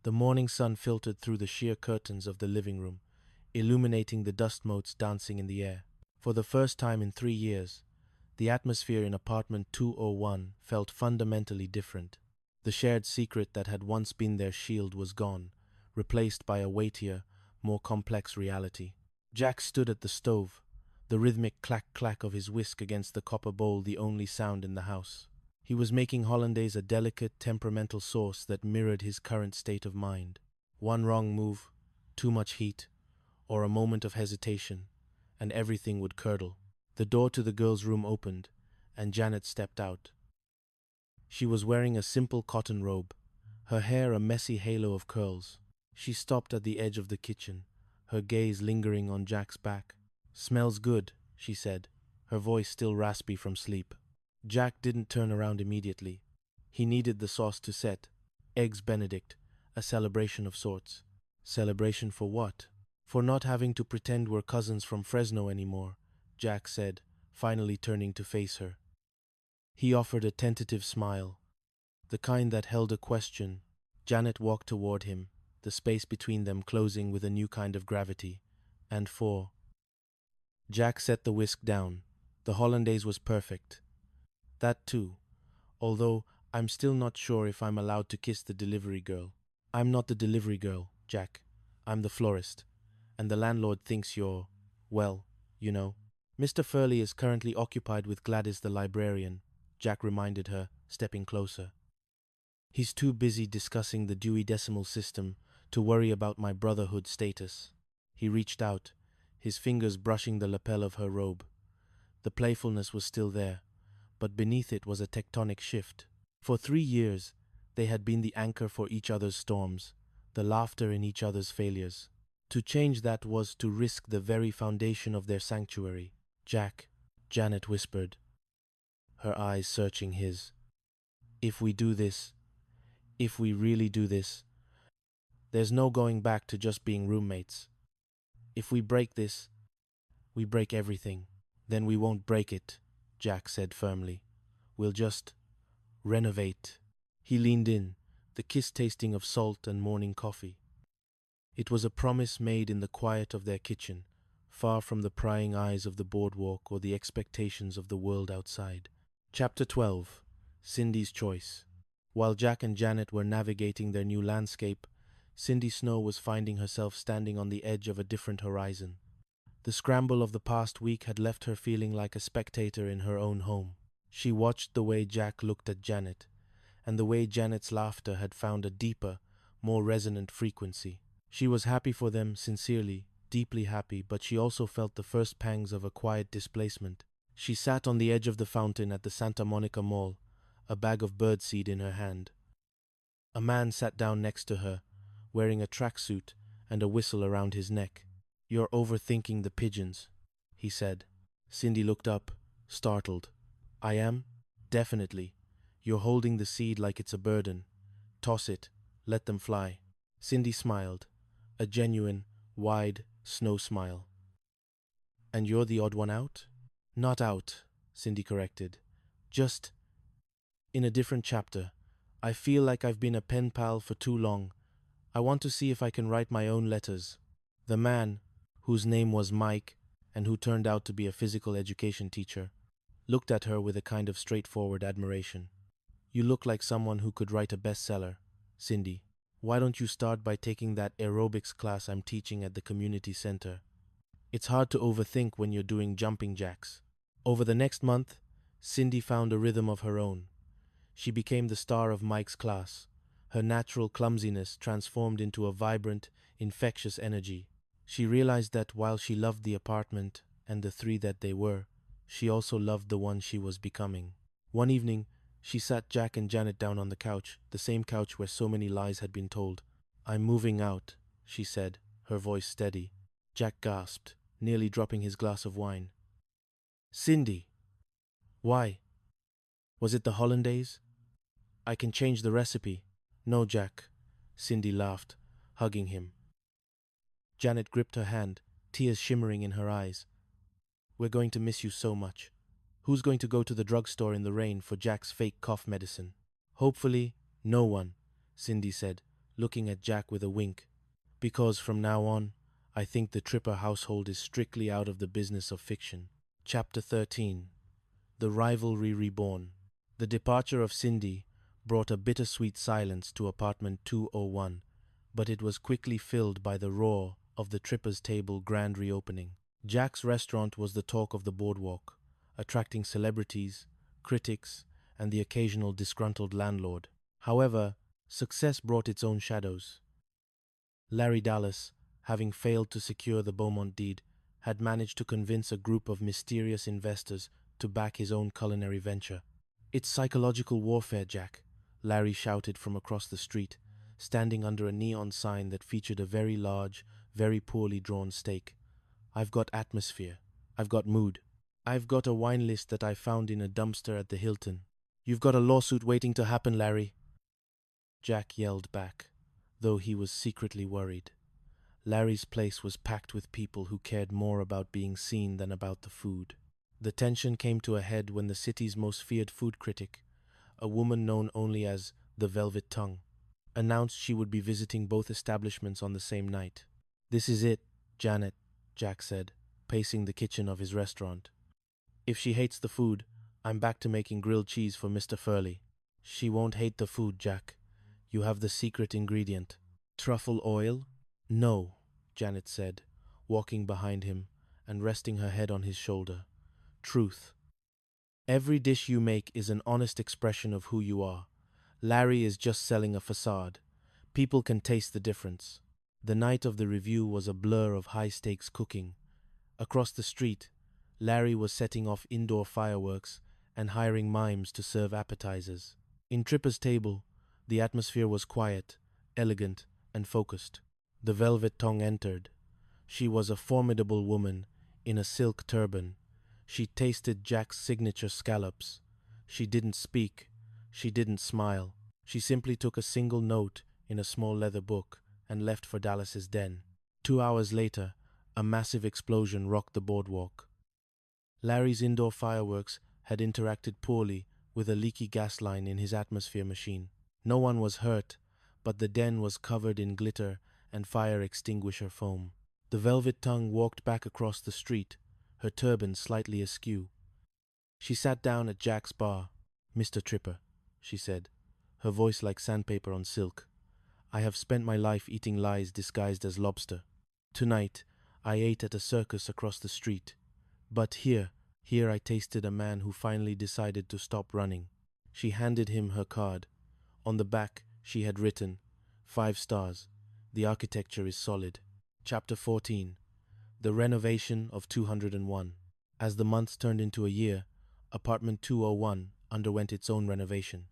The morning sun filtered through the sheer curtains of the living room, illuminating the dust motes dancing in the air. For the first time in 3 years, the atmosphere in apartment 201 felt fundamentally different. The shared secret that had once been their shield was gone, replaced by a weightier, more complex reality. Jack stood at the stove, the rhythmic clack-clack of his whisk against the copper bowl the only sound in the house. He was making hollandaise a delicate, temperamental sauce that mirrored his current state of mind. One wrong move, too much heat, or a moment of hesitation, and everything would curdle. The door to the girls' room opened, and Janet stepped out. She was wearing a simple cotton robe, her hair a messy halo of curls. She stopped at the edge of the kitchen, her gaze lingering on Jack's back. "Smells good," she said, her voice still raspy from sleep. Jack didn't turn around immediately. He needed the sauce to set. Eggs Benedict, a celebration of sorts. Celebration for what? For not having to pretend we're cousins from Fresno anymore, Jack said, finally turning to face her. He offered a tentative smile, the kind that held a question. Janet walked toward him, the space between them closing with a new kind of gravity. And for... Jack set the whisk down. The hollandaise was perfect. That too, although I'm still not sure if I'm allowed to kiss the delivery girl. I'm not the delivery girl, Jack. I'm the florist. And the landlord thinks you're, well, you know. Mr. Furley is currently occupied with Gladys the librarian, Jack reminded her, stepping closer. He's too busy discussing the Dewey Decimal System to worry about my brotherhood status. He reached out, his fingers brushing the lapel of her robe. The playfulness was still there, but beneath it was a tectonic shift. For 3 years, they had been the anchor for each other's storms, the laughter in each other's failures. To change that was to risk the very foundation of their sanctuary. "Jack," Janet whispered, her eyes searching his. "If we do this, if we really do this, there's no going back to just being roommates. If we break this, we break everything." "Then we won't break it," Jack said firmly. "We'll just renovate." He leaned in, the kiss tasting of salt and morning coffee. It was a promise made in the quiet of their kitchen, far from the prying eyes of the boardwalk or the expectations of the world outside. Chapter 12. Cindy's Choice. While Jack and Janet were navigating their new landscape, Cindy Snow was finding herself standing on the edge of a different horizon. The scramble of the past week had left her feeling like a spectator in her own home. She watched the way Jack looked at Janet, and the way Janet's laughter had found a deeper, more resonant frequency. She was happy for them, sincerely, deeply happy, but she also felt the first pangs of a quiet displacement. She sat on the edge of the fountain at the Santa Monica Mall, a bag of birdseed in her hand. A man sat down next to her, wearing a tracksuit and a whistle around his neck. "You're overthinking the pigeons," he said. Cindy looked up, startled. "I am? Definitely. You're holding the seed like it's a burden. Toss it. Let them fly." Cindy smiled, a genuine, wide, snow smile. "And you're the odd one out?" "Not out," Cindy corrected. "Just in a different chapter. I feel like I've been a pen pal for too long. I want to see if I can write my own letters." The man, whose name was Mike, and who turned out to be a physical education teacher, looked at her with a kind of straightforward admiration. "You look like someone who could write a bestseller, Cindy. Why don't you start by taking that aerobics class I'm teaching at the community center? It's hard to overthink when you're doing jumping jacks." Over the next month, Cindy found a rhythm of her own. She became the star of Mike's class, her natural clumsiness transformed into a vibrant, infectious energy. She realized that while she loved the apartment and the three that they were, she also loved the one she was becoming. One evening, she sat Jack and Janet down on the couch, the same couch where so many lies had been told. "I'm moving out," she said, her voice steady. Jack gasped, nearly dropping his glass of wine. "Cindy! Why? Was it the hollandaise? I can change the recipe." "No, Jack," Cindy laughed, hugging him. Janet gripped her hand, tears shimmering in her eyes. "We're going to miss you so much. Who's going to go to the drugstore in the rain for Jack's fake cough medicine?" "Hopefully, no one," Cindy said, looking at Jack with a wink. Because from now on, I think the Tripper household is strictly out of the business of fiction. Chapter 13. The Rivalry Reborn. The departure of Cindy brought a bittersweet silence to apartment 201, but it was quickly filled by the roar of the Tripper's Table grand reopening. Jack's restaurant was the talk of the boardwalk, attracting celebrities, critics, and the occasional disgruntled landlord. However, success brought its own shadows. Larry Dallas, having failed to secure the Beaumont deed, had managed to convince a group of mysterious investors to back his own culinary venture. "It's psychological warfare, Jack," Larry shouted from across the street, standing under a neon sign that featured a very large, very poorly drawn steak. "I've got atmosphere. I've got mood. I've got a wine list that I found in a dumpster at the Hilton." "You've got a lawsuit waiting to happen, Larry," Jack yelled back, though he was secretly worried. Larry's place was packed with people who cared more about being seen than about the food. The tension came to a head when the city's most feared food critic, a woman known only as the Velvet Tongue, announced she would be visiting both establishments on the same night. "This is it, Janet," Jack said, pacing the kitchen of his restaurant. "If she hates the food, I'm back to making grilled cheese for Mr. Furley." "She won't hate the food, Jack. You have the secret ingredient." "Truffle oil?" "No," Janet said, walking behind him and resting her head on his shoulder. "Truth. Every dish you make is an honest expression of who you are. Larry is just selling a facade. People can taste the difference." The night of the review was a blur of high-stakes cooking. Across the street, Larry was setting off indoor fireworks and hiring mimes to serve appetizers. In Tripper's Table, the atmosphere was quiet, elegant, and focused. The Velvet Tongue entered. She was a formidable woman in a silk turban. She tasted Jack's signature scallops. She didn't speak. She didn't smile. She simply took a single note in a small leather book and left for Dallas's den. 2 hours later, a massive explosion rocked the boardwalk. Larry's indoor fireworks had interacted poorly with a leaky gas line in his atmosphere machine. No one was hurt, but the den was covered in glitter and fire extinguisher foam. The Velvet Tongue walked back across the street, her turban slightly askew. She sat down at Jack's bar. "Mr. Tripper," she said, her voice like sandpaper on silk, "I have spent my life eating lies disguised as lobster. Tonight, I ate at a circus across the street. But here I tasted a man who finally decided to stop running." She handed him her card. On the back, she had written, "5 stars. The architecture is solid." Chapter 14. The Renovation of 201. As the months turned into a year, apartment 201 underwent its own renovation.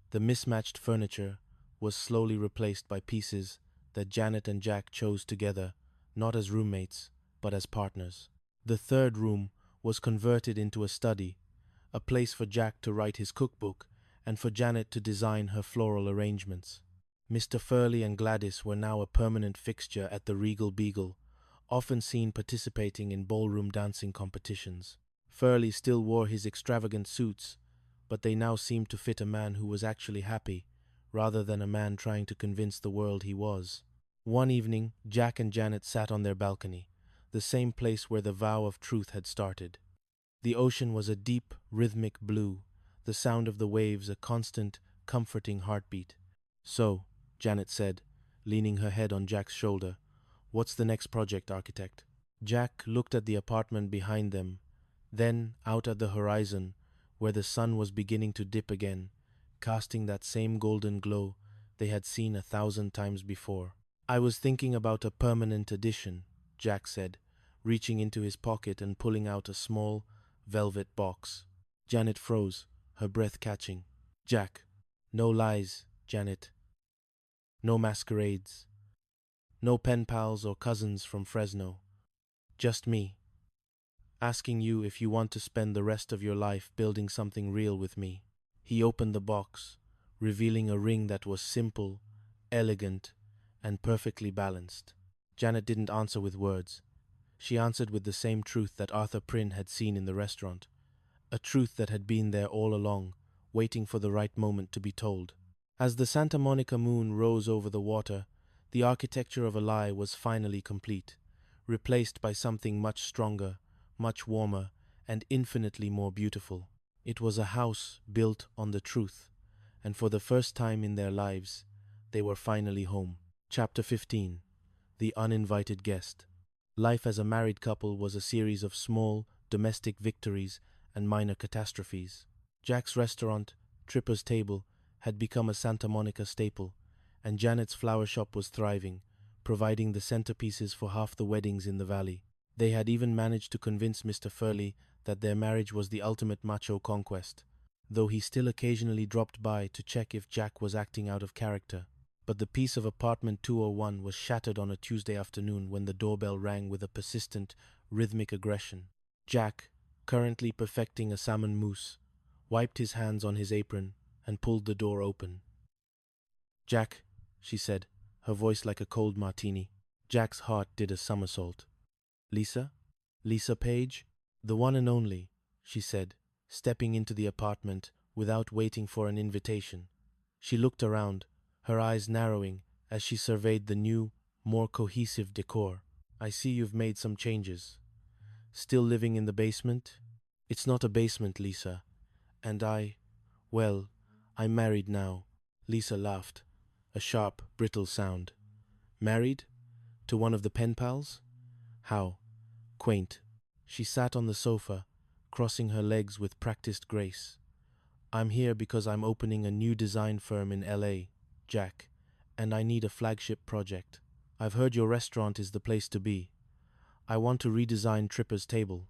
The mismatched furniture was slowly replaced by pieces that Janet and Jack chose together, not as roommates, but as partners. The third room was converted into a study, a place for Jack to write his cookbook and for Janet to design her floral arrangements. Mr. Furley and Gladys were now a permanent fixture at the Regal Beagle, often seen participating in ballroom dancing competitions. Furley still wore his extravagant suits, but they now seemed to fit a man who was actually happy, rather than a man trying to convince the world he was. One evening, Jack and Janet sat on their balcony, the same place where the vow of truth had started. The ocean was a deep, rhythmic blue, the sound of the waves a constant, comforting heartbeat. "So," Janet said, leaning her head on Jack's shoulder, "what's the next project, architect?" Jack looked at the apartment behind them, then out at the horizon, where the sun was beginning to dip again, casting that same golden glow they had seen 1,000 times before. "I was thinking about a permanent addition," Jack said, reaching into his pocket and pulling out a small, velvet box. Janet froze, her breath catching. "Jack, no lies, Janet. No masquerades. No pen pals or cousins from Fresno. Just me. Asking you if you want to spend the rest of your life building something real with me." He opened the box, revealing a ring that was simple, elegant, and perfectly balanced. Janet didn't answer with words. She answered with the same truth that Arthur Prynne had seen in the restaurant, a truth that had been there all along, waiting for the right moment to be told. As the Santa Monica moon rose over the water, the architecture of a lie was finally complete, replaced by something much stronger, much warmer, and infinitely more beautiful. It was a house built on the truth, and for the first time in their lives, they were finally home. Chapter 15. The Uninvited Guest. Life as a married couple was a series of small, domestic victories and minor catastrophes. Jack's restaurant, Tripper's Table, had become a Santa Monica staple, and Janet's flower shop was thriving, providing the centerpieces for half the weddings in the valley. They had even managed to convince Mr. Furley that their marriage was the ultimate macho conquest, though he still occasionally dropped by to check if Jack was acting out of character. But the peace of apartment 201 was shattered on a Tuesday afternoon when the doorbell rang with a persistent, rhythmic aggression. Jack, currently perfecting a salmon mousse, wiped his hands on his apron and pulled the door open. "Jack," she said, her voice like a cold martini. Jack's heart did a somersault. "Lisa? Lisa Page?" "The one and only," she said, stepping into the apartment without waiting for an invitation. She looked around, her eyes narrowing as she surveyed the new, more cohesive decor. "I see you've made some changes. Still living in the basement?" "It's not a basement, Lisa. And well, I'm married now." Lisa laughed, a sharp, brittle sound. "Married? To one of the pen pals? How quaint." She sat on the sofa, crossing her legs with practiced grace. "I'm here because I'm opening a new design firm in LA, Jack, and I need a flagship project. I've heard your restaurant is the place to be. I want to redesign Tripper's Table,